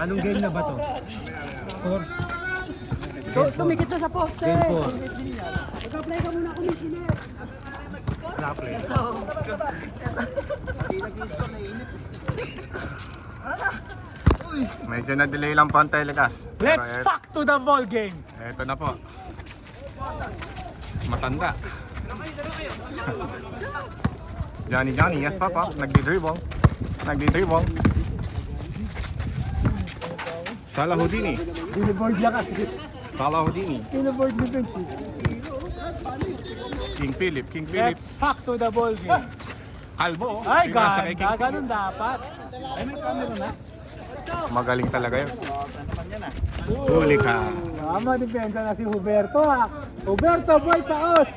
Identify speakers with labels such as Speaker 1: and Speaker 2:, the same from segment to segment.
Speaker 1: Anong game na ba to? 4?
Speaker 2: Tumikit na sa poste.
Speaker 1: Game 4.
Speaker 2: Mag-apply ka muna commissioner.
Speaker 1: Na-play.
Speaker 3: Medyo na-delay lang po ang telecast.
Speaker 1: Let's fuck to the ball game.
Speaker 3: Eto na po. Matanda. Johnny, yes papa. Nagdi-dribble. Salahudini.
Speaker 1: Billboard lang kasi.
Speaker 3: Salahudini.
Speaker 1: Billboard defense.
Speaker 3: King Philip.
Speaker 1: Let's fuck to the ball game.
Speaker 3: Kalbo.
Speaker 1: Ay,
Speaker 3: Yung nasa kay
Speaker 1: ganda.
Speaker 3: King
Speaker 1: Ganun dapat. Ay, may camera na.
Speaker 3: Magaling talaga yun. Huli ka.
Speaker 1: Tama, depensa na si Huberto ha. Huberto boy, paos.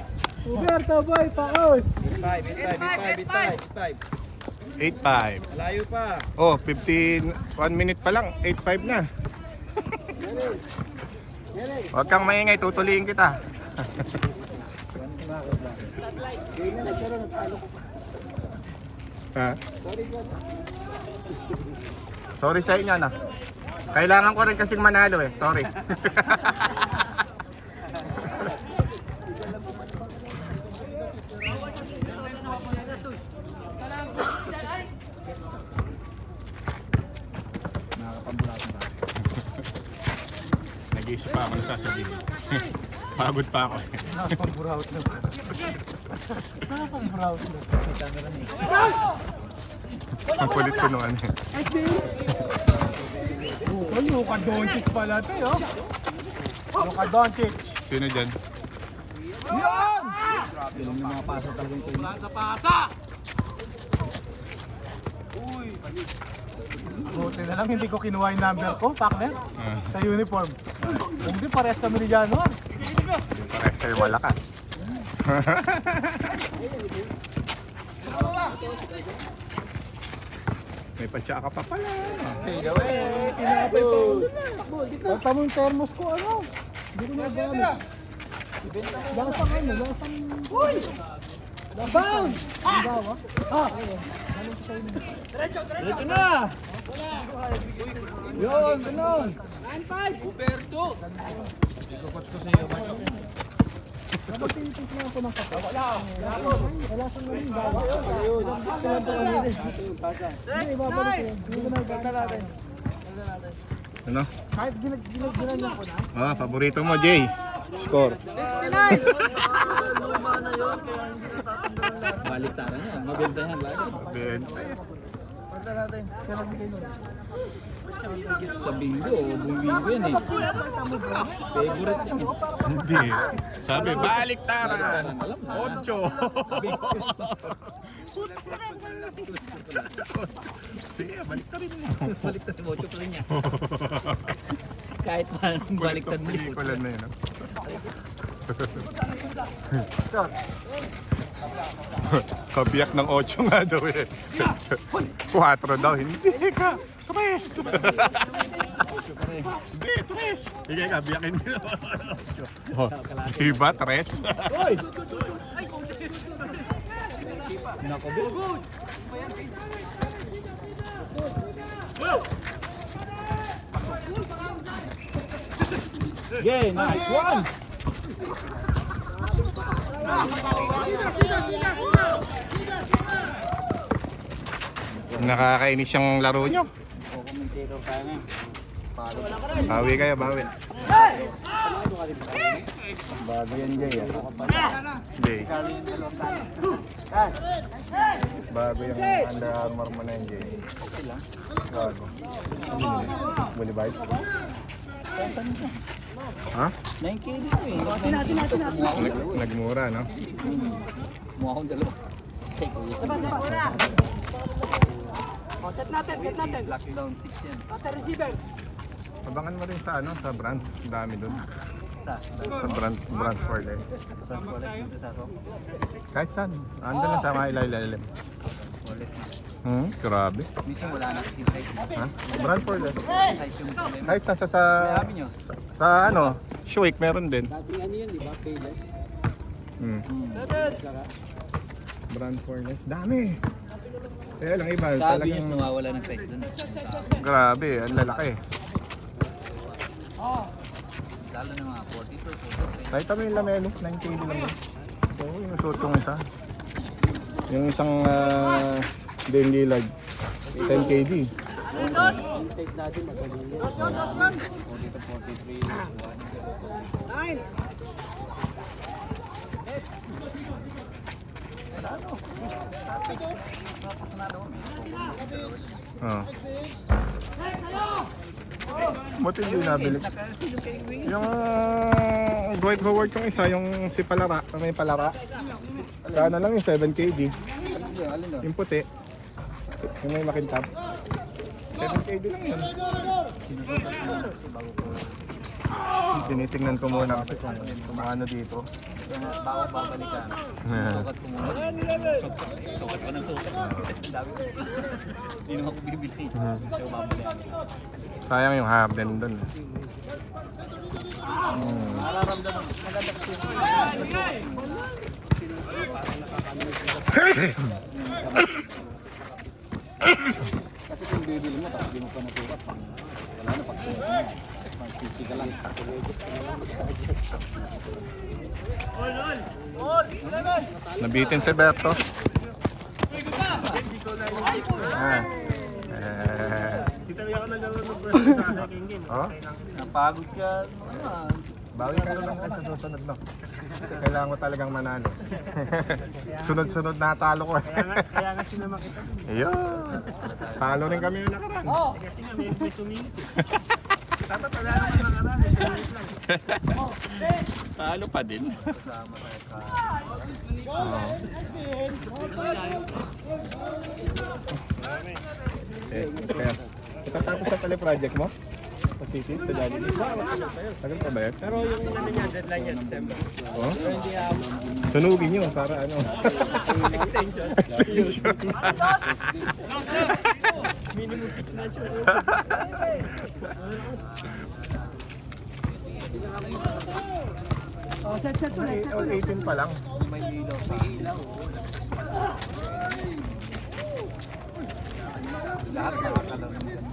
Speaker 3: 8-5.
Speaker 4: Layo pa.
Speaker 3: Oh, 1 minute pa lang. 8-5 na. Huwag kang maingay, tutuliin kita. Ha? Sorry sa inyo na. Kailangan ko rin kasing manalo eh. Sorry. Nag-iisip pa ako na sasabihin. Pagod pa ako.
Speaker 1: Nakapang-brout na. Nakapang-brout na.
Speaker 3: Ang kulit ko nung ano.
Speaker 1: Luka Doncic pala ito oh. Luka Doncic.
Speaker 3: Sino dyan?
Speaker 1: Yan!
Speaker 4: Yung mga pasok talagang ito.
Speaker 1: Buti na lang hindi ko kinuha yung number ko, partner. Sa uniform. Hindi, parehas kami ni Januar.
Speaker 3: Yung pares sa'yo malakas. May patsaka pa pala.
Speaker 1: Pinapay pa ulo na. Basta mo yung thermos ko, ano? Hindi ko nagamit. Lasang ano, lasang... Uy! Labaw! Labaw, ha? Ah! Diretso na! Yun, ganun! 9-5!
Speaker 4: Uberto!
Speaker 1: Ikukotch ko sa iyo, Macho. Dapat tinitis na ako ng kape. Wala siyang namin, bawa. Hindi, babalik yun. Hindi ko natin.
Speaker 3: Ano?
Speaker 1: Kahit ginag-ginan niya ko na.
Speaker 3: Ah, paborito mo, Jay. Score.
Speaker 4: Baliktaran yan. Mabendahan lagi.
Speaker 3: Benta.
Speaker 1: Kaya nagbigay nun.
Speaker 4: Sa bingo, buong bingo yan eh. Favorite yan.
Speaker 3: Hindi. Sabi, balik tara.
Speaker 4: Baliktaran, alam na.
Speaker 3: 8. Sige, balik ta rin mo.
Speaker 4: Baliktad mo, 8 pa rin niya. Kahit pa baliktad mo.
Speaker 3: Pelikula na yun. Kabiyak ng 8 nga daw eh. 4 daw. Hindi ka. 3. Hindi, 3. Hindi ka, biyakin nila. Oh, diba, 3?
Speaker 1: Yeah, nice one!
Speaker 3: Nakakainis yung laro nyo.
Speaker 4: Komentero ka na.
Speaker 3: Bawi kayo, bawi.
Speaker 4: Bago yan, Jay.
Speaker 3: Hindi. Bago yung Under Armour mo na yun, Jay. Bago. Bully bite? Ha?
Speaker 4: 9K din ko eh.
Speaker 3: Nagmura, no?
Speaker 4: Mukha akong dalawa.
Speaker 2: Set natin.
Speaker 4: Lockdown 6 yan.
Speaker 2: Pata receiver.
Speaker 3: Abangan mo rin sa ano, sa brands. Ang dami dun.
Speaker 4: Sa?
Speaker 3: Sa brands for life.
Speaker 4: Transport dito sa ako.
Speaker 3: Kahit saan. Andun lang sa mga ilalim.
Speaker 4: Walis na.
Speaker 3: Grabe.
Speaker 4: Minsan wala na kasi size.
Speaker 3: Ha? Brand for life.
Speaker 4: Size yung problema.
Speaker 3: Kahit saan sa
Speaker 4: Sabi nyo.
Speaker 3: sa ano, Shwake meron din.
Speaker 4: Dating ano yun, di ba? Payless.
Speaker 3: Brand for life. Dami. Kaya lang iba,
Speaker 4: Sabi niya
Speaker 3: talagang
Speaker 4: nawawala ng size dun.
Speaker 3: grabe, ang lalaki.
Speaker 4: Lalo na mga 42, 43.
Speaker 3: Kahit kami yung lamelo, 9 KD lang yun. Oo, yung suot yung isa. Yung isang daily lag, 10 KD.
Speaker 2: Yung size natin magaling.
Speaker 4: 42, 43, 1.
Speaker 3: Oo. Buti hindi nabili. Yung Dwight Howard yung isa, yung si Palara, may Palara. Sana lang yung 7 KD.
Speaker 4: Alin daw?
Speaker 3: Yung puti. Yung may makintab. 7 KD lang yun.
Speaker 4: Sinusutas ko na kasi bago ko.
Speaker 3: Tinitingnan ko muna kasi kung ano dito.
Speaker 4: Kaya bago babalikan. Sinusukat ko muna. Sukat ko ng sukat. Ang dami ko sukat. Hindi naman ako bibili. So babalikan.
Speaker 3: Sayang yung Harden dun.
Speaker 4: Nararamdaman ko. Maganda kasi yung kasi kung bibili mo tapos di mo pa nasukat pang wala na pag physical lang.
Speaker 3: Nabitin si Berto. Oh,
Speaker 4: Napagod ka naman.
Speaker 3: bawi ka lang sa susunod, no? Kasi kailangan ko talagang manalo. Sunod-sunod na talo ko.
Speaker 1: Kaya nga sinama kita.
Speaker 3: Ayun. Talo rin kami yung nakaraan.
Speaker 1: Kasi nga may sumingit eh. Dapat wala naman nakaraan. Sumingit lang.
Speaker 3: Talo pa din.
Speaker 4: Kasama tayo ka.
Speaker 3: Kaya, itatapos na pala yung project mo? Pasisit sa Jollibee? Tagal pa ba yan?
Speaker 1: Pero yung ano niya, deadline niya, December.
Speaker 3: Oh?
Speaker 1: Pero hindi
Speaker 3: Sunugin nyo para ano. Extension.
Speaker 1: minimum 6 months yun.
Speaker 2: Oh, set ulit.
Speaker 3: 18 pa lang.
Speaker 4: May ilaw. May ilaw. Lahat makakalaro ng ganito.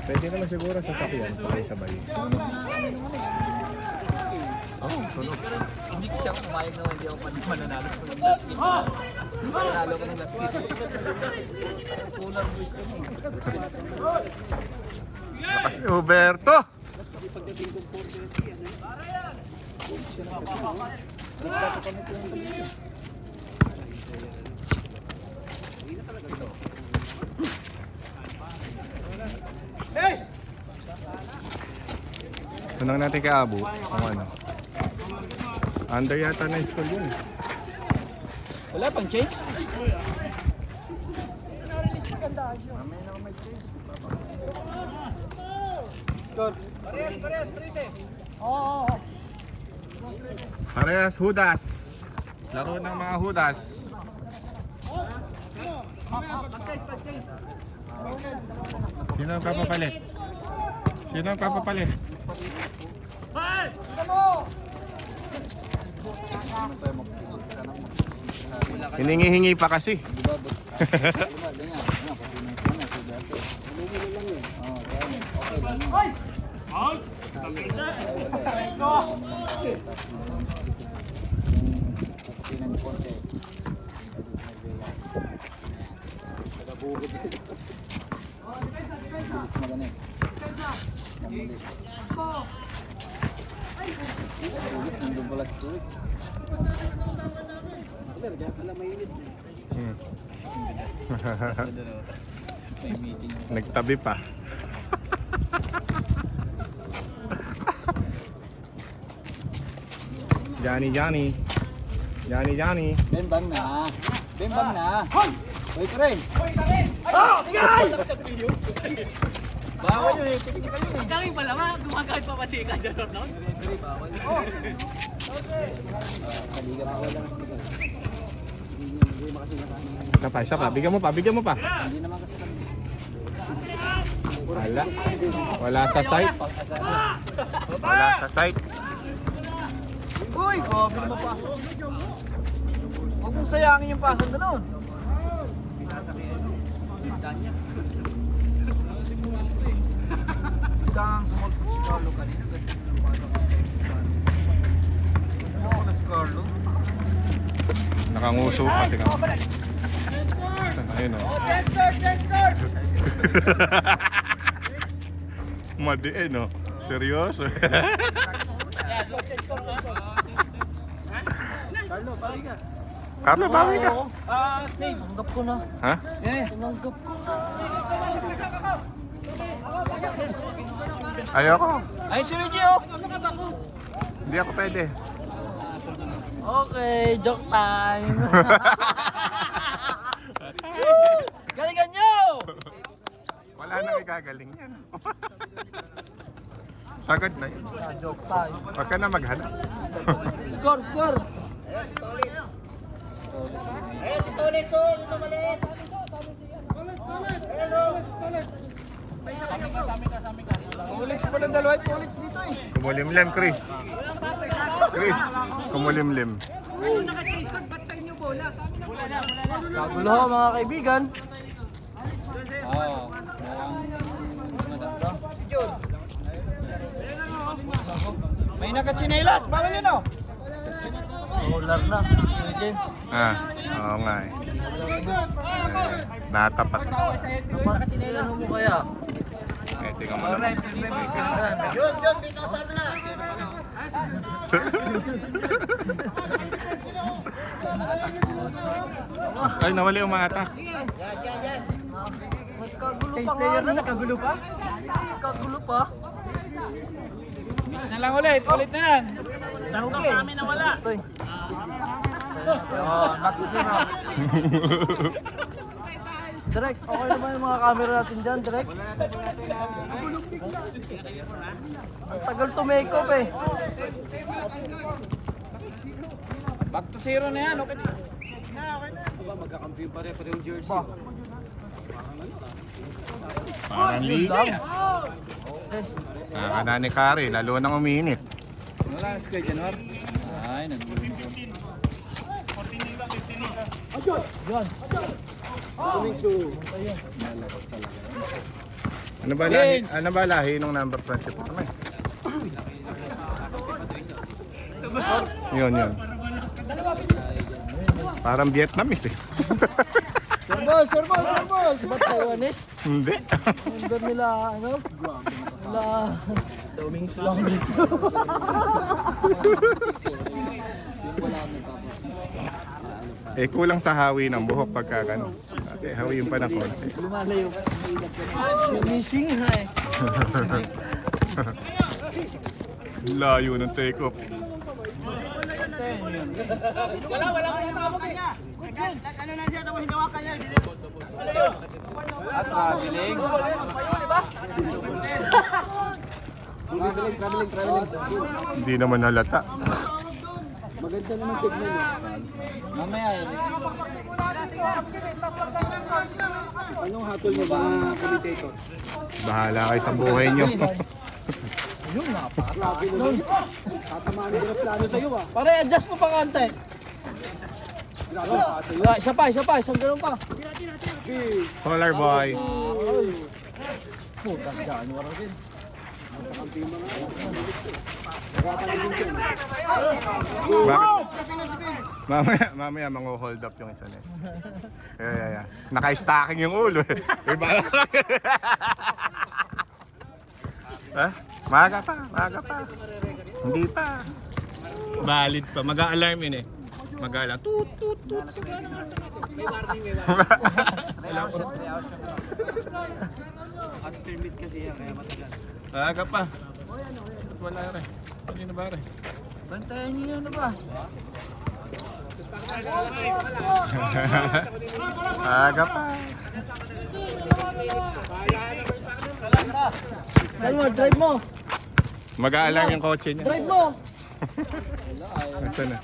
Speaker 3: Pwede naman siguro sa sakyan. Sabay-sabay. Oh, sunog.
Speaker 4: Hindi kasi ako pumayag na hindi ako mananalo ko ng last game. Mananalo ko ng last game. Solar boys kami.
Speaker 3: Lakas ni Huberto! Tunang natin kay Abu kung ano. Under yata na school yun.
Speaker 4: Wala pang change?
Speaker 3: Parehas Hudas. Laro ng mga Hudas. Sino ang papapalit? Sino ang papapalit? Hiningi-hingi pa kasi. Nagtabi pa. Johnny.
Speaker 4: Bembang na. Bembang na. Hoy, Karen. Bawal yun eh. Technical yun eh.
Speaker 2: Kami pala ma, gumagamit pa kasi ka dyan, no?
Speaker 4: Referee, bawal yun. Kaliga bawal lang siya.
Speaker 3: Isa pa. Bigyan mo pa.
Speaker 4: Hindi naman kasi kami.
Speaker 3: Wala sa site. Wala sa site.
Speaker 4: Uy, grabe naman pasok. Huwag mong sayangin yung pasok na noon. Kang sumulpot si Carlo kanina. Ano na si Carlo?
Speaker 3: Nakanguso pa, tingnan mo. Ayun o. Madiin o. Seryoso.
Speaker 2: Carlo, pari ka.
Speaker 3: Carlo, bawi ka.
Speaker 1: Tanggap ko na.
Speaker 3: Ha?
Speaker 1: Tanggap ko.
Speaker 3: Ayoko.
Speaker 4: Ay, si Reggie oh!
Speaker 3: Hindi ako pwede.
Speaker 1: Okay, joke time. Galingan nyo!
Speaker 3: Wala nang ikagaling yan. Sagad na yun.
Speaker 1: Joke time.
Speaker 3: Huwag ka na maghanap.
Speaker 1: Score, score!
Speaker 4: Kulits pa lang dalawa, kulits dito eh.
Speaker 3: Kumulimlim, Chris. Chris, kumulimlim.
Speaker 1: Kagulo ho mga kaibigan.
Speaker 4: Oo. May nakachinelas, bawal yun oh.
Speaker 1: Solar na. Kuya James.
Speaker 3: Ah, oo nga eh. Natapat.
Speaker 1: Ano mo kaya?
Speaker 3: Eh, tingnan mo naman.
Speaker 4: Yun, dito kasama na.
Speaker 3: Ay, nawali yung mga atak.
Speaker 1: Kagulo pa nga. Nakagulo pa? Kagulo pa?
Speaker 4: Miss na lang ulit na yan. Nahugi.
Speaker 1: Ito eh.
Speaker 4: Nakusira.
Speaker 1: Direk, okay naman yung mga camera natin dyan, Direk? Ang tagal tumake-off eh.
Speaker 4: Back to zero na yan, okay na.
Speaker 2: Aba, magkakampiyon pare-pareho jersey.
Speaker 1: Ba,
Speaker 3: Parang liga.
Speaker 1: eh.
Speaker 3: Nakakana ni Kari, lalo nang uminit.
Speaker 4: Wala na si Kuya Janor. Ay, nag-uling ko.
Speaker 1: Yan.
Speaker 3: Ano ba lahi nung number 24? Yun. Parang Vietnamese eh.
Speaker 1: Serbol! Ba't Taiwanese?
Speaker 3: Hindi.
Speaker 1: Member nila, ano? Nila... Doming's.
Speaker 3: Eh kulang sa hawi ng buhok pagka gano'n. Okay, hawiin pa ng konti.
Speaker 1: Lumalayo ka. Finishing ha eh.
Speaker 3: Layo ng take off.
Speaker 4: At traveling.
Speaker 3: Hindi naman halata.
Speaker 2: Maganda naman tignan nyo.
Speaker 4: Mamaya yun.
Speaker 2: Anong hatol nyo mga commentator?
Speaker 3: Bahala kayo sa buhay nyo.
Speaker 1: Yun, napakataas nun.
Speaker 2: Tatamaan nila plano sa'yo ah.
Speaker 1: Pare, adjust mo pa konti.
Speaker 2: Grabe, sa'yo.
Speaker 1: Wala, isa pa, isang ganun pa.
Speaker 3: Solar boy.
Speaker 1: Ay. Puta, January rin.
Speaker 3: Bakit? Mamaya mango-hold up yung isa na yun. Yeah. Naka-stacking yung ulo. Iba lang. Ha? Maaga pa. Hindi pa. Valid pa. Mag-a-alarm yun eh. Mag-a-alarm. Toot.
Speaker 2: May warning. Hot permit kasi yan, kaya matagal.
Speaker 3: Maaga pa. Ba't wala rin? Hindi na ba rin?
Speaker 4: Bantayan niyo yun, ano ba?
Speaker 3: Maaga pa.
Speaker 1: Drive mo.
Speaker 3: Mag-a-alarm yung kotse niya.
Speaker 1: Drive mo.
Speaker 3: Nasaan na?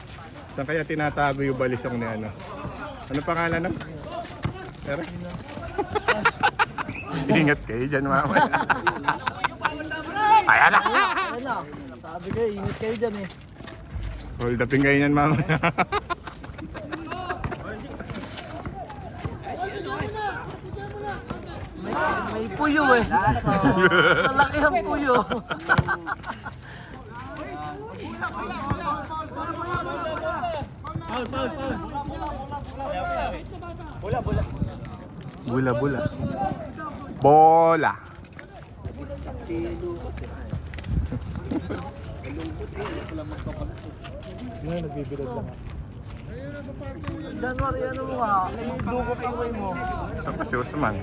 Speaker 3: Saan kaya tinatago yung balisong ni ano? Ano pangalan nun? Tara. Ingat kayo dyan mamaya. Ayan na!
Speaker 1: Ayan na. Sabi kayo, ingat kayo dyan eh.
Speaker 3: Hold upin kayo niyan mamaya.
Speaker 5: May puyo eh. Malaki ang puyo.
Speaker 3: Bula. Bola.
Speaker 1: Yan, nagbibilad lang.
Speaker 5: January ano mo ha? Dugo pa iway mo.
Speaker 3: Sa pasyos man.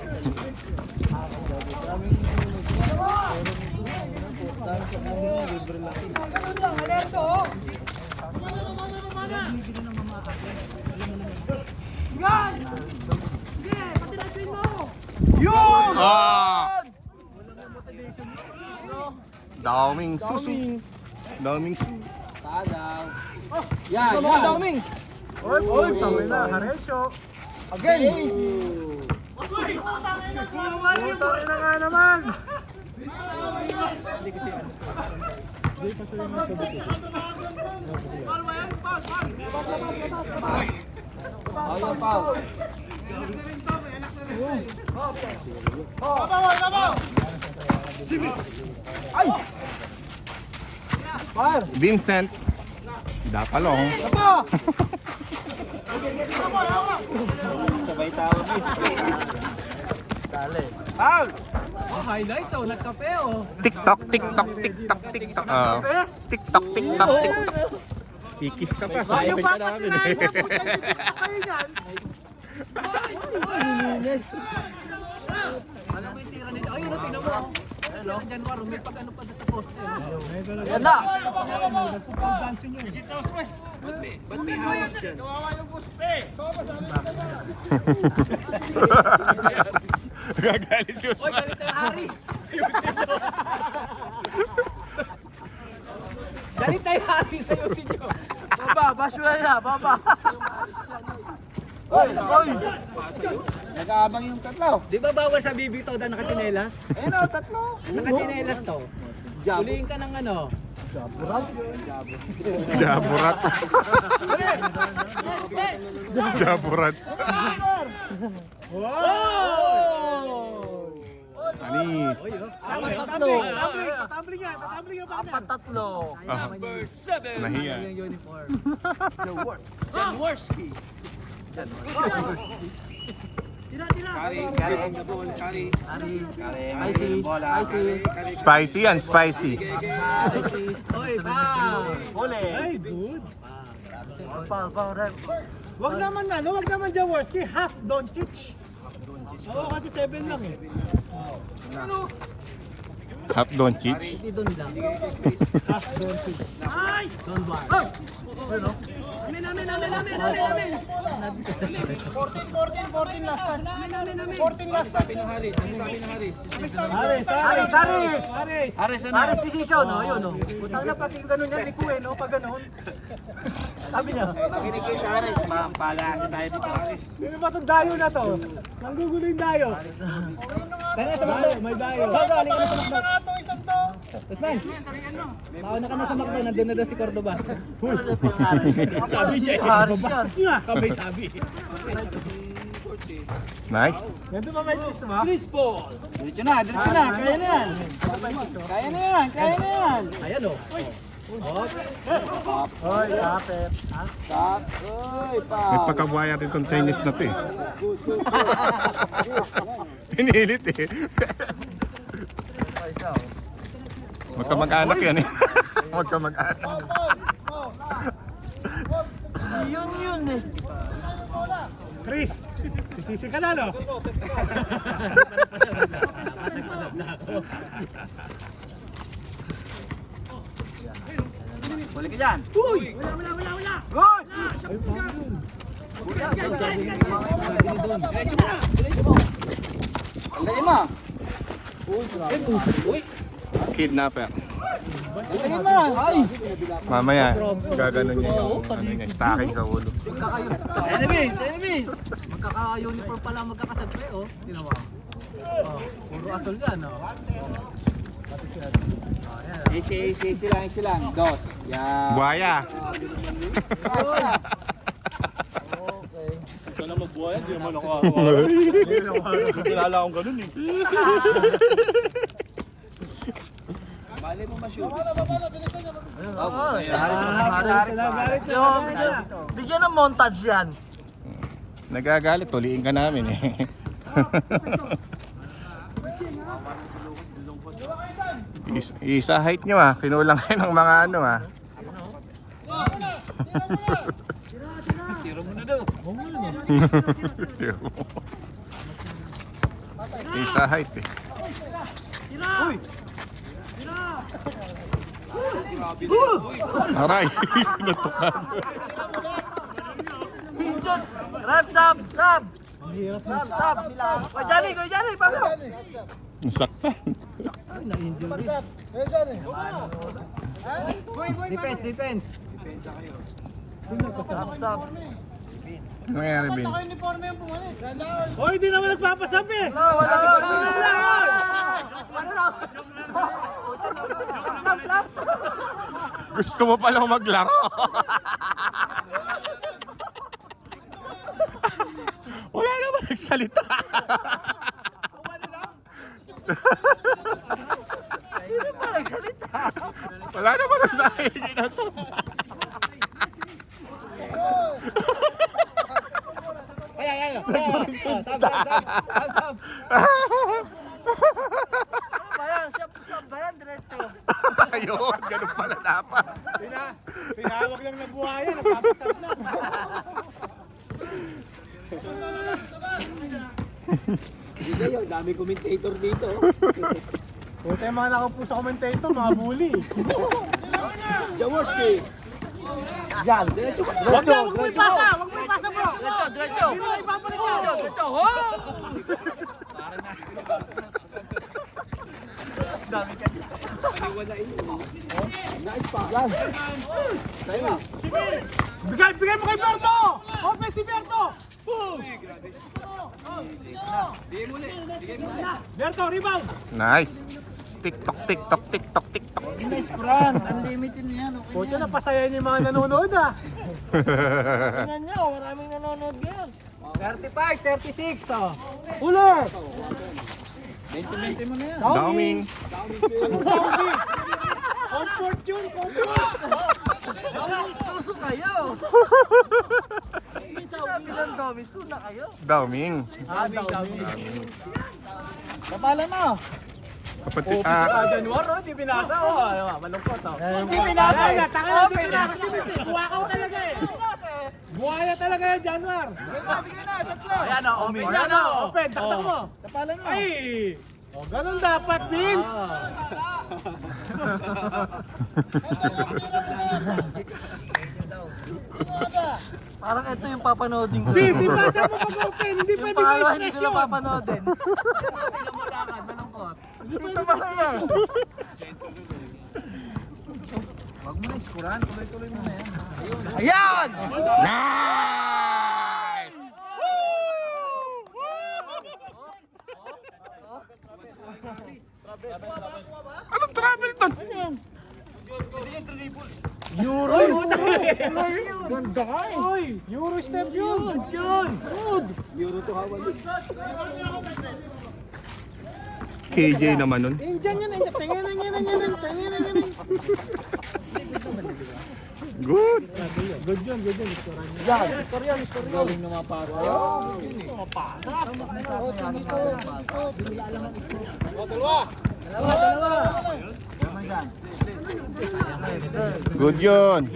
Speaker 5: Yun!
Speaker 3: Ah! Daming susu. Daming susu.
Speaker 2: Yan,
Speaker 1: Mga daming! Oy, tawin na, Harecho. Again! Tawin na nga naman!
Speaker 2: Ayaw pa.
Speaker 1: Ay! Fire!
Speaker 3: Vincent. Dapalong.
Speaker 1: Apa!
Speaker 2: Sabay tawa, mates.
Speaker 5: Paul! Oh, highlights oh, nagkape oh.
Speaker 3: TikTok. Ah. TikTok. Kikis ka pa.
Speaker 5: Yung
Speaker 3: Sa
Speaker 5: papa
Speaker 3: namin
Speaker 5: tinahin mo,
Speaker 1: Kayo yan!
Speaker 5: Alam mo yung tira nito? Ayun, tingnan mo. Ano? January, may pag-ano pa doon sa poster. Yan na!
Speaker 2: Ba't may halos dyan?
Speaker 3: Gagalit si
Speaker 5: Oy,
Speaker 3: Usman.
Speaker 5: galit tayo Haris! Galit tayo Haris sa'yo dito. Baba, basura na, baba.
Speaker 2: Oy! Nag-aabang yung tatlo.
Speaker 5: Di ba bawal sa bibito na nakatinelas?
Speaker 2: Ayun o, tatlo.
Speaker 5: Nakatinelas to. Huliin ka ng ano?
Speaker 3: Jaburat. Jaburat. Anis.
Speaker 1: Tatlo!
Speaker 5: Apat tatlo.
Speaker 3: Ah, nahiya.
Speaker 5: Yung uniform.
Speaker 2: Jaworski. Kari, the ball, kari.
Speaker 5: I see. I see.
Speaker 3: Spicy yan, spicy.
Speaker 5: Oy, pa!
Speaker 2: Ole.
Speaker 5: Pa, rep.
Speaker 1: Wag naman Jaworski, half Doncic. Oo, kasi 7 lang eh.
Speaker 3: Half Doncic.
Speaker 5: Hindi doon lang.
Speaker 1: Half Doncic.
Speaker 5: Don't worry. Ano?
Speaker 1: 14 last time. 14 last time.
Speaker 2: Sabi ng Haris, ano sabi ng Haris?
Speaker 5: Haris, Haris decision, no? Yun, no? Utang na pati yung ganun yan, ni Kuwe, no? Pag ganun. Sabi niya.
Speaker 2: Nakinig kayo sa Haris, palasin tayo dito Haris.
Speaker 1: Sino ba itong dayo na to? Nanggugulo yung dayo.
Speaker 5: Kaya sa McDo.
Speaker 1: May dayo.
Speaker 5: Bago, halika na sa McDo. Usman, mauna ka na sa McDo, nandun na daw si Cordoba. Sabi niya, Haris yan. Sabi.
Speaker 3: Nice.
Speaker 1: Ganito ba may chicks mo?
Speaker 5: Chris Paul.
Speaker 2: Diretso na, kaya na yan. Kaya na yan.
Speaker 5: Ayan, o.
Speaker 1: Hoy, kapit.
Speaker 2: Stop. Uy,
Speaker 3: May pagkabuhaya rin itong tennis na to eh. Pinilit eh. Magkamag-anak yan eh. Magkamag-anak.
Speaker 5: Yun eh.
Speaker 1: Chris, sisisi ka na, no?
Speaker 5: Dapat nagpasab na ako.
Speaker 2: Balik ka dyan.
Speaker 5: Uy!
Speaker 2: Good.
Speaker 5: Sabi ni doon.
Speaker 2: Tanggalin mo.
Speaker 3: Kidnapper.
Speaker 2: Tanggalin mo.
Speaker 3: Mamaya, gaganon niya yung ano niya, stocking sa ulo.
Speaker 2: Enemies.
Speaker 5: Magkaka-uniform pala magkakasagpay, oh. Tinawa. Oh, puro asol yan, oh.
Speaker 2: Easy lang. Dos. Yan.
Speaker 3: Buhaya.
Speaker 5: Ito na magbuhay, hindi naman ako kilala akong ganun eh.
Speaker 2: Bali mo ma-shoot.
Speaker 6: Bigyan ng montage yan.
Speaker 3: Nagagalit, tuliin ka namin eh. Isa height nyo ah, kinulang kayo ng mga ano ah.
Speaker 4: Tiro mo na daw.
Speaker 3: Isa height eh. Aray, natukan.
Speaker 6: Rep, sub! Sub! Kuya Johnny, pasok!
Speaker 3: Nasaktan.
Speaker 6: Defense. Sub.
Speaker 3: Ano nangyari, Bin?
Speaker 5: Hoy, hindi naman nagpapasabi!
Speaker 3: Gusto mo palang maglaro. Wala naman nagsalita. Wala naman nagsalita.
Speaker 5: Ay.
Speaker 6: Sub ba yan? Diretso.
Speaker 3: Ayun, ganun pala dapat.
Speaker 1: Pinawag lang na buhaya, nagpapasap lang.
Speaker 2: Dami commentator dito.
Speaker 1: Puta yung mga nakaupo sa commentator, mga bully.
Speaker 2: Jaworski.
Speaker 1: Wag mo ipasa mo!
Speaker 6: Diretso.
Speaker 1: Sino na ipapalik mo?
Speaker 6: Diretso. Ho!
Speaker 1: Bigay mo kay Berto! Open si Berto! Berto, rebound!
Speaker 3: Nice. TikTok.
Speaker 2: Nice Quran. Unlimited na yan.
Speaker 1: Puta na pasaya niyo yung mga nanonood ah.
Speaker 6: Tingnan nyo, maraming nanonood ngayon.
Speaker 2: 35, 36 oh.
Speaker 6: Uler!
Speaker 2: 20 mo na yan.
Speaker 3: Downing.
Speaker 1: Comfort yun, comfort!
Speaker 6: Suso kayo! Sabi ng Domi, suna kayo.
Speaker 3: Downing.
Speaker 6: Kapalan mo!
Speaker 3: Kapatid,
Speaker 2: January, hindi binasa. Malungkot oh.
Speaker 1: Hindi pinasa! Tanga na, hindi pinasa si Miss eh. Buwakaw talaga eh. Buhaya talaga yan, Januar.
Speaker 2: Ayan o, open
Speaker 1: Yan o, open, taktak mo.
Speaker 6: Kapalan mo!
Speaker 1: Ay! O, ganun dapat, Vince.
Speaker 6: Parang ito yung papanoodin ko.
Speaker 1: Vince, ipasa mo pag-open. Hindi
Speaker 6: Yung
Speaker 1: pwede
Speaker 6: pangalawa,
Speaker 1: ma-stress
Speaker 6: hindi ko na
Speaker 1: yun.
Speaker 6: papanoodin.
Speaker 1: Hindi pwede ma-stress.
Speaker 2: Wag mo na iskuran, tuloy-tuloy mo na yan.
Speaker 6: Ayan!
Speaker 3: Nice! Anong travel to?
Speaker 1: Euro! Ganda ka eh. Oy, Euro step yun.
Speaker 2: Euro to hawan din.
Speaker 3: KJ naman nun.
Speaker 1: Indian yan, Indian. Tingnan.
Speaker 3: Good.
Speaker 1: Good yun.
Speaker 2: Galing na mapasa.
Speaker 3: Good yun.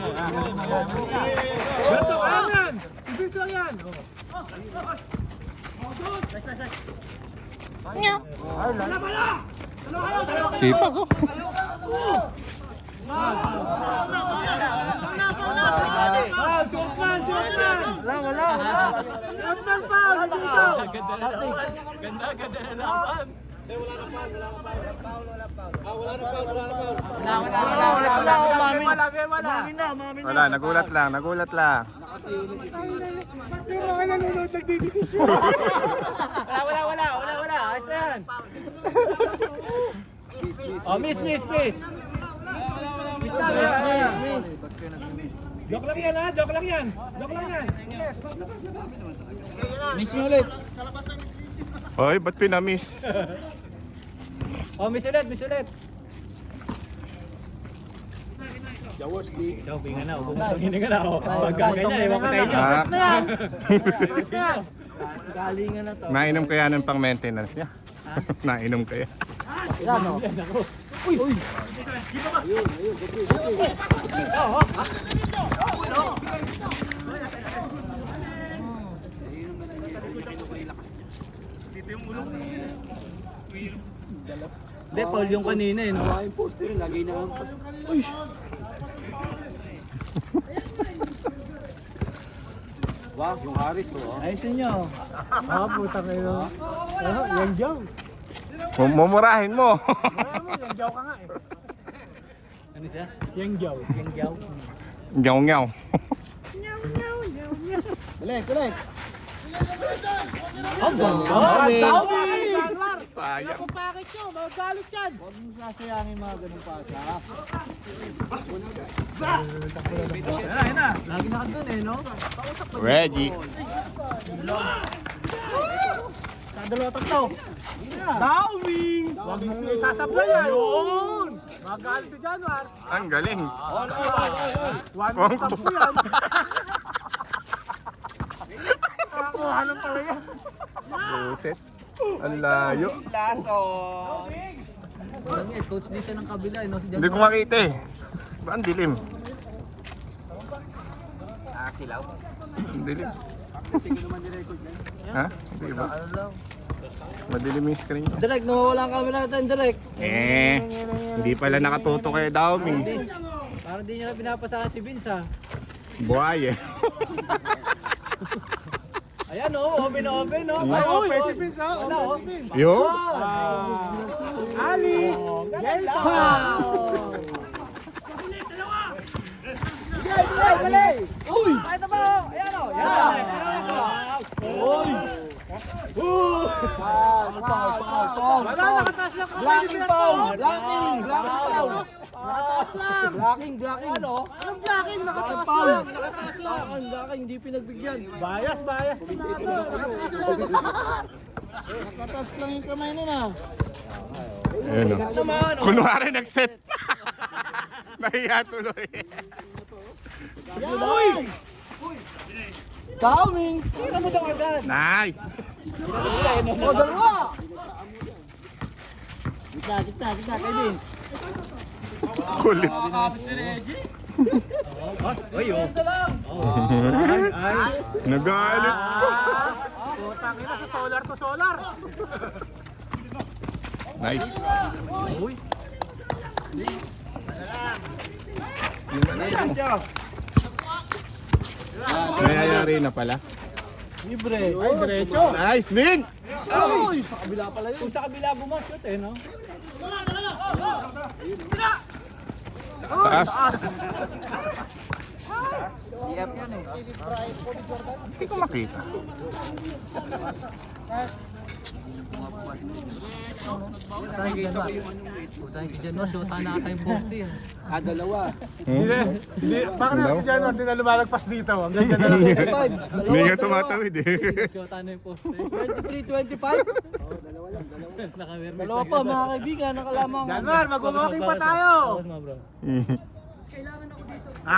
Speaker 1: Berto, ayan yan. Si Vince lang yan.
Speaker 3: Sipag oh.
Speaker 1: Suotman.
Speaker 6: Wala.
Speaker 1: Suotman pa, dito.
Speaker 4: Ganda na naman.
Speaker 3: Wala, nagulat lang.
Speaker 1: Yung mga nanonood nagdidesisyon.
Speaker 5: Wala. Ayos na yan. Oh, miss. Joke lang yan ha, joke lang yan.
Speaker 2: Miss nyo ulit.
Speaker 3: Hoy, ba't pinamiss?
Speaker 5: Oh, miss ulit. Ikaw, pinga na. Bumutangin ka na. Pagka ganyan, ewan ko sa inyo.
Speaker 6: Galingan na to.
Speaker 3: Nainom kaya ng pang maintenance niya? Nainom kaya?
Speaker 6: Yan o.
Speaker 5: Hindi, Paul yung kanina eh.
Speaker 4: Yung poster yun, lagi na ang Wow, yung Harris oh.
Speaker 2: Ayusin nyo.
Speaker 1: Ah, puta kayo. Yang jaw.
Speaker 3: Mumurahin mo.
Speaker 1: Yang jaw ka nga eh.
Speaker 5: Ano siya?
Speaker 1: Yang jaw.
Speaker 3: Nyaw-nyaw.
Speaker 2: Balik.
Speaker 3: Sayang.
Speaker 1: Bakit nyo? Magalit yan.
Speaker 2: Huwag mong sasayangin mga ganun pasa. Ayun na. Lagi na ka dun eh, no?
Speaker 3: Reggie.
Speaker 6: Sa dalawa tatlo.
Speaker 1: Dawing! Huwag mong isasablay yan. Yun! Magalit si Januar.
Speaker 3: Ang galing.
Speaker 1: One stop mo yan. Nakakuha lang pala yan.
Speaker 3: Buset. Ang layo.
Speaker 4: Walang coach din siya ng kabila, no? Si
Speaker 3: Hindi ko makita eh. Ba ang dilim?
Speaker 4: Silaw.
Speaker 3: Ang dilim. Ha? Sige ba? Madilim yung screen niya.
Speaker 6: Direk, nawawala ang camera natin, Direk.
Speaker 3: Hindi pala nakatuto kay Daumi.
Speaker 5: Parang di niya na pinapasahan si Vince ha.
Speaker 3: Buhay eh.
Speaker 5: Ayan o, open no?
Speaker 1: Ay, oh, Pesi Pins ha. Oh, Pesi Pins.
Speaker 3: Yo?
Speaker 1: Ali! Gelto!
Speaker 5: Uy! Ay, ito ba? Ayan o! Yan!
Speaker 1: Wala, nakataas lang kami.
Speaker 6: Blocking foul! Blocking foul! Nakataas lang! Blocking!
Speaker 1: Anong blocking? Nakataas lang. Nakataas lang.
Speaker 6: Blocking, hindi pinagbigyan.
Speaker 1: Bias na ito.
Speaker 2: Nakatas lang yung kamay nun ah.
Speaker 3: Ayun o. Kunwari nag-set. Nahiya tuloy.
Speaker 6: Dawing!
Speaker 5: Tira mo daw agad!
Speaker 3: Nice.
Speaker 6: O, dalawa!
Speaker 2: Kita, kay Vince.
Speaker 3: Kulit.
Speaker 5: Uy oh!
Speaker 3: Nagalit pa.
Speaker 1: Putang ina sa solar to solar.
Speaker 3: Nice. Nangyayari na pala.
Speaker 6: Libre.
Speaker 1: Ay, diretso.
Speaker 3: Nice, Vin!
Speaker 6: Uy, sa kabila pala yun.
Speaker 5: Kung sa kabila bumasot eh no?
Speaker 3: Taas. Hindi ko makita.
Speaker 5: Saan si Januar? Saan si Januar? Shota na ata yung poste yan.
Speaker 4: Dalawa.
Speaker 1: Bakit na si Januar hindi na lumalagpas dito? Ang ganda na lang.
Speaker 6: 25.
Speaker 3: Hindi nga tumatawid eh.
Speaker 5: Shota na yung poste.
Speaker 6: 23-25.
Speaker 5: Nakawerme.
Speaker 6: Dalawa pa mga kaibigan, nakalamang.
Speaker 1: Januar, mag-walking pa tayo.
Speaker 5: Tapos mo bro.
Speaker 1: Kailangan.
Speaker 6: Wala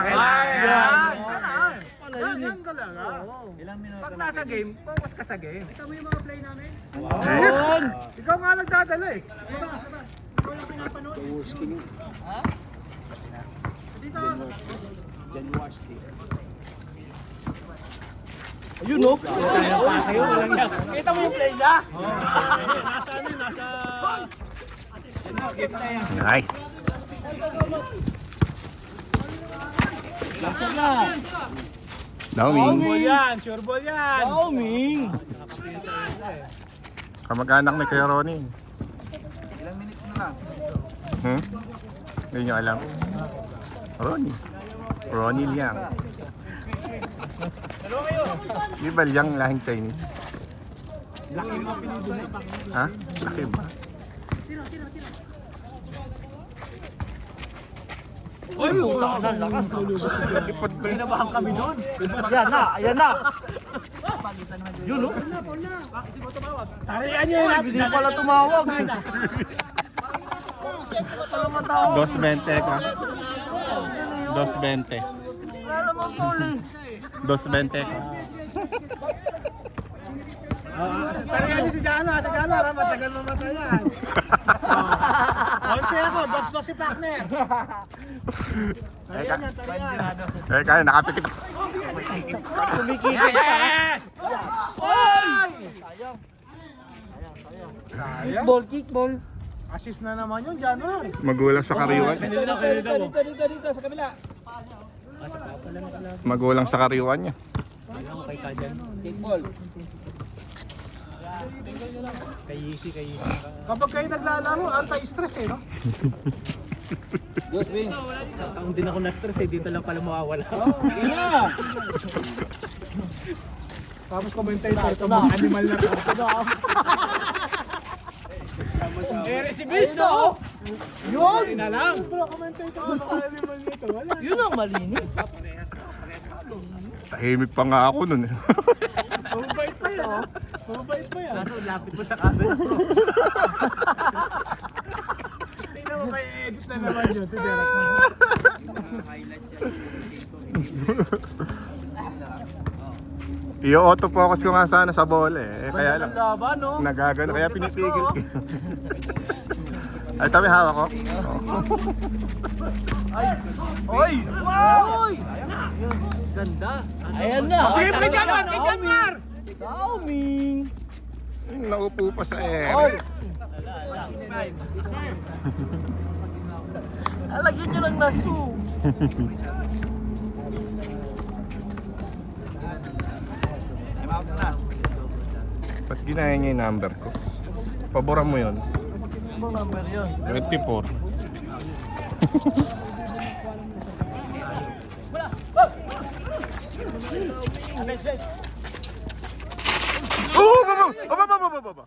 Speaker 6: yun eh.
Speaker 1: Yan talaga.
Speaker 5: Pag nasa game, focus ka sa game.
Speaker 6: Yun!
Speaker 1: Ikaw nga nagdadala eh.
Speaker 6: Ayun no?
Speaker 5: Kita mo yung play niya?
Speaker 1: Nasa ano yun, nasa...
Speaker 3: Nice. Dauming.
Speaker 1: Ball yan, sure ball yan.
Speaker 6: Dawing!
Speaker 3: Kamag-anak ni Kuya Ronnie.
Speaker 4: Ilang minutes na lang?
Speaker 3: Hindi nyo alam. Ronnie. Ronnie Liang. Di ba Liang lahing Chinese?
Speaker 1: Laki mo pinili.
Speaker 3: Ha? Laki ba?
Speaker 6: Lakas.
Speaker 3: Ipot ko yun.
Speaker 4: Kinabahan kami doon.
Speaker 6: Ayan na.
Speaker 4: Pag-isa naman doon.
Speaker 6: Yun, oh.
Speaker 2: Tarihan nyo yun.
Speaker 6: Hindi pala tumawag.
Speaker 3: 2.20 ka. 2.20.
Speaker 6: Wala naman tol eh.
Speaker 3: 2.20 ka.
Speaker 2: Tarihan nyo si Jano. Sa Jano, matagal mamatay yan. 11 ako, 2 si partner. Tarihan yan, tarihan.
Speaker 3: Kaya nakapikit.
Speaker 6: Kumikita pa. Kickball.
Speaker 2: Assist na naman yun, Jano.
Speaker 3: Magulang sa kariwan.
Speaker 2: Dito, sa kabila.
Speaker 3: Magulang sa kariwan niya.
Speaker 4: Kickball.
Speaker 2: Kapag kayo naglalaro, anti-stress eh, no?
Speaker 4: Dos wins.
Speaker 5: Taong din ako na-stress eh, dito lang pala mawawala.
Speaker 4: Sige na.
Speaker 2: Tapos commentator, ito mga animal na to.
Speaker 6: Si Bisto. Yun.
Speaker 2: Na lang. Wala commentator, mga animal nito. Wala.
Speaker 6: Yun ang malinis.
Speaker 3: Tahimik pa nga ako nun.
Speaker 2: Mabait pa yan. Mabait pa yan.
Speaker 5: Kaso lapit mo sa camera.
Speaker 2: Tingnan mo kay edit na naman yun. Si Derek na.
Speaker 3: I-auto-focus ko nga sana sa bola eh. Kaya lang.
Speaker 6: Laban, no?
Speaker 3: Nagagano, kaya pinitigil. Ay, tabi hawak ko.
Speaker 6: Oy! Oy!
Speaker 5: Ganda.
Speaker 6: Ayan na.
Speaker 2: Kay Janmar! Kay Janmar!
Speaker 6: Daoming.
Speaker 3: Naupo pa sa ere.
Speaker 6: Alagyan nyo lang na su.
Speaker 3: Ba't ginaya niya yung number ko? Paboran mo yun.
Speaker 6: Ano number yun?
Speaker 3: 24. Baba!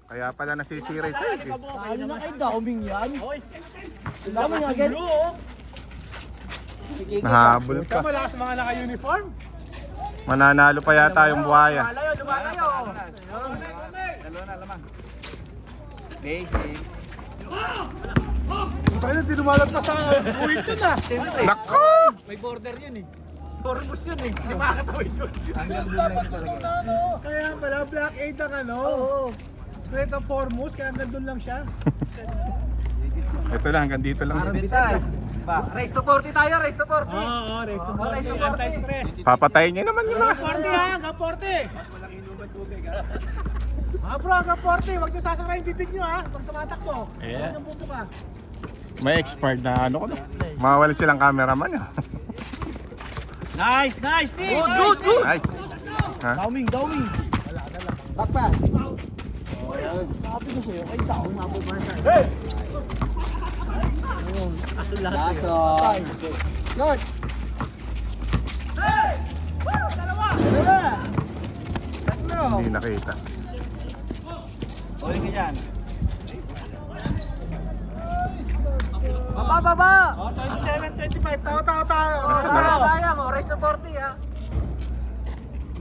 Speaker 3: Kaya pala nasisira yung side eh.
Speaker 6: Ano na kay Daoming yan? Daoming agad.
Speaker 3: Nahabol
Speaker 2: Ikaw
Speaker 3: ka.
Speaker 2: malakas mga naka-uniform.
Speaker 3: Mananalo pa yata yung buhaya.
Speaker 4: Lumalayo. Dalawa na lamang. Basic.
Speaker 2: Tayo na tinumalat na sa buhit yun ah.
Speaker 3: Nako!
Speaker 5: May border yun eh. Torbus yun eh. Hindi makakatawid yun.
Speaker 4: Hanggang doon lang talaga.
Speaker 2: Kaya pala Black 8 ang ano. Straight ang foremost, kaya hanggang doon lang siya.
Speaker 3: Ito lang, hanggang dito lang.
Speaker 4: Bintay.
Speaker 6: Race to 40 tayo, race to 40.
Speaker 2: Oo, rest of the anti-stress.
Speaker 3: Papatayin niyo naman yung mga.
Speaker 2: 40 ha, hanggang 40. Bro, hanggang 40. Huwag niyo sasara yung bibig niyo ha. Pag tumatakbo.
Speaker 3: Yeah.
Speaker 2: Hanggang buto ka.
Speaker 3: May expired na ano ko no. Mawawalan silang cameraman.
Speaker 2: Nice, team!
Speaker 6: Good.
Speaker 3: Nice. Ha?
Speaker 6: Daoming.
Speaker 4: Back pass.
Speaker 6: Sabi ko sa'yo, ay Daoming ako ba siya?
Speaker 4: Laso.
Speaker 2: Good!
Speaker 3: Hindi nakita.
Speaker 4: Uling ka dyan.
Speaker 6: Baba!
Speaker 2: Oh, 27-25. Tayo.
Speaker 6: Sayang, race to 40 ha.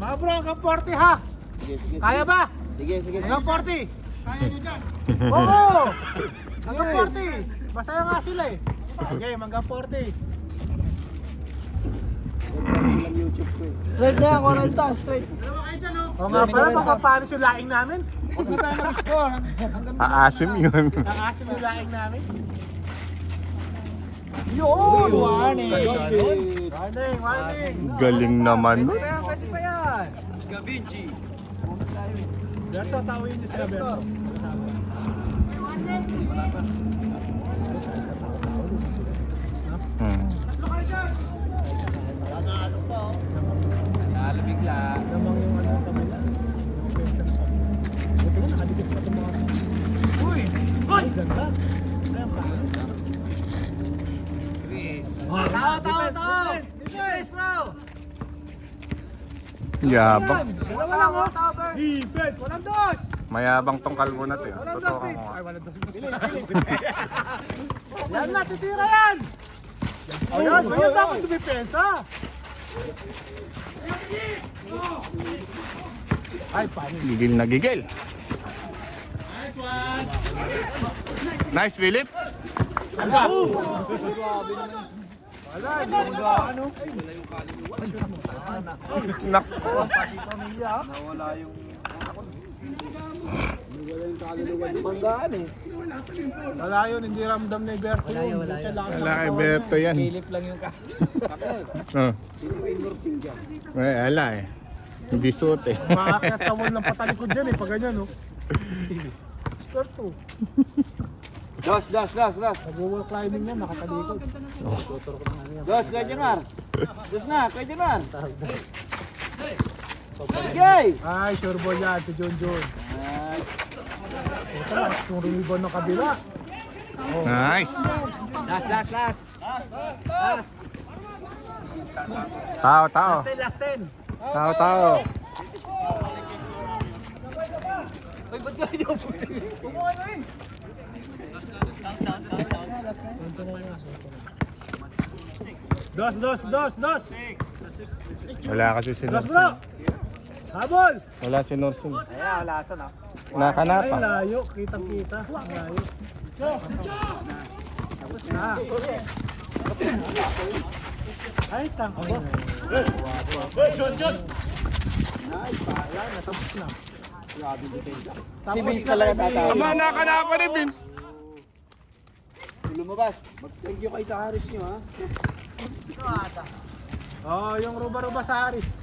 Speaker 2: Mga bro, hanggang 40 ha.
Speaker 4: Sige.
Speaker 2: Kaya ba?
Speaker 4: Sige.
Speaker 2: Hanggang 40. Kaya nyo dyan. Oo! Hanggang 40. Masaya nga sila eh. Okay, hanggang 40.
Speaker 6: Straight na yan, 40, straight.
Speaker 2: O nga pala, magpapanis yung laing namin.
Speaker 4: Huwag na tayo mag-score.
Speaker 3: Aasim yun.
Speaker 2: Nakasim yung laing namin.
Speaker 6: Yun! Warning!
Speaker 2: Warning!
Speaker 3: Galing naman nun.
Speaker 6: Pwede pa yan.
Speaker 4: Gavinci.
Speaker 2: Berto, tawin niyo sila, Berto.
Speaker 4: Nalo bigla.
Speaker 2: Namang yung ano ng kabila. Yung pensa ng kabila. Buti nga, nakadikit pa itong mga... Uy! Ay, ganda! Ayan pa.
Speaker 6: Tao! Defense, bro!
Speaker 3: Yabang.
Speaker 2: Dalawa lang, oh! Defense! Walang dos!
Speaker 3: Mayabang tong kalbo na to.
Speaker 2: Walang dos,
Speaker 3: Totoo
Speaker 2: Vince!
Speaker 3: ko.
Speaker 2: Ay, walang dos. Yan na, titira yan! Ayan, ayan dapat dumipensa! Ay, paano?
Speaker 3: Gigil na gigil. Nice, Philip.
Speaker 2: Wala, hindi mo na ano.
Speaker 3: Nako.
Speaker 4: Nawala yung...
Speaker 2: Wala yun, hindi ramdam ni Berto yun.
Speaker 3: Wala kay Berto yan.
Speaker 5: Philip lang yung
Speaker 3: Oh. Ay, ala eh. Hindi suot eh.
Speaker 2: Makakit sa wall ng patalikod dyan eh, pag ganyan, no? Berto.
Speaker 4: Dos.
Speaker 2: Nag-wall climbing yan, nakatalikod.
Speaker 4: Dos, kay Januar. Dos na, kay Januar. Okay!
Speaker 2: Ay, sure ball yan, si John John. Ito, mas kung rumibon ng kabila.
Speaker 3: Nice.
Speaker 5: Last.
Speaker 3: Tao.
Speaker 5: Last 10.
Speaker 3: Tao.
Speaker 4: Ay, ba't ganyan? Kumuha na eh.
Speaker 2: Dos.
Speaker 3: Wala kasi si
Speaker 2: Dos,
Speaker 3: Norsin.
Speaker 2: bro! Habol!
Speaker 3: Wala si Norsin.
Speaker 4: Ayan, wala sa na.
Speaker 2: Ay,
Speaker 3: Nakanapa.
Speaker 2: layo. Kitang-kita. Layo. Tapos na. Ay, tangko. Natapos na.
Speaker 4: Si Vince talaga tatawag.
Speaker 3: Ama, nakanapa rin, Vince.
Speaker 4: Lumabas.
Speaker 6: Thank you kay sa Haris nyo, ha?
Speaker 2: Oh, yung ruba-ruba sa Haris.